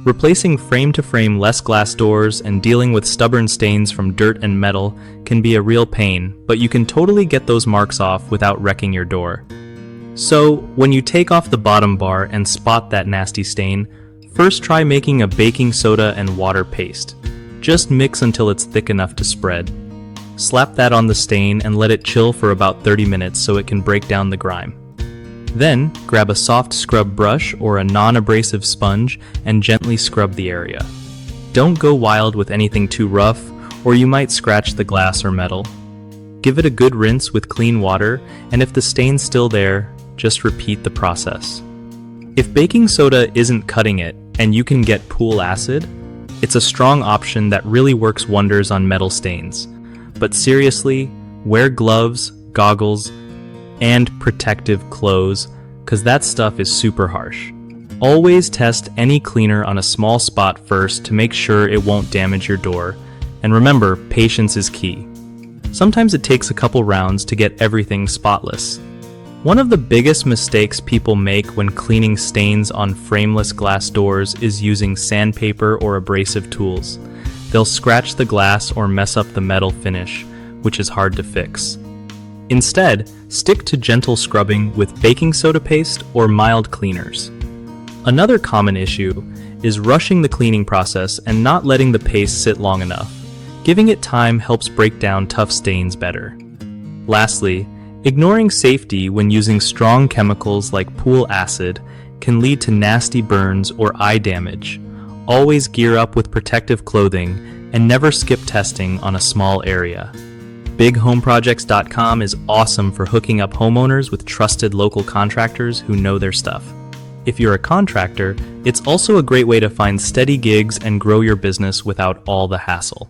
Replacing frame-to-frame less glass doors and dealing with stubborn stains from dirt and metal can be a real pain, but you can totally get those marks off without wrecking your door. So, when you take off the bottom bar and spot that nasty stain, first try making a baking soda and water paste. Just mix until it's thick enough to spread. Slap that on the stain and let it chill for about 30 minutes so it can break down the grime. Then, grab a soft scrub brush or a non-abrasive sponge and gently scrub the area. Don't go wild with anything too rough, or you might scratch the glass or metal. Give it a good rinse with clean water, and if the stain's still there, just repeat the process. If baking soda isn't cutting it, and you can get pool acid, it's a strong option that really works wonders on metal stains. But seriously, wear gloves, goggles, and protective clothes, because that stuff is super harsh. Always test any cleaner on a small spot first to make sure it won't damage your door, and remember, patience is key. Sometimes it takes a couple rounds to get everything spotless. One of the biggest mistakes people make when cleaning stains on frameless glass doors is using sandpaper or abrasive tools. They'll scratch the glass or mess up the metal finish, which is hard to fix. Instead, stick to gentle scrubbing with baking soda paste or mild cleaners. Another common issue is rushing the cleaning process and not letting the paste sit long enough. Giving it time helps break down tough stains better. Lastly, ignoring safety when using strong chemicals like pool acid can lead to nasty burns or eye damage. Always gear up with protective clothing and never skip testing on a small area. BigHomeProjects.com is awesome for hooking up homeowners with trusted local contractors who know their stuff. If you're a contractor, it's also a great way to find steady gigs and grow your business without all the hassle.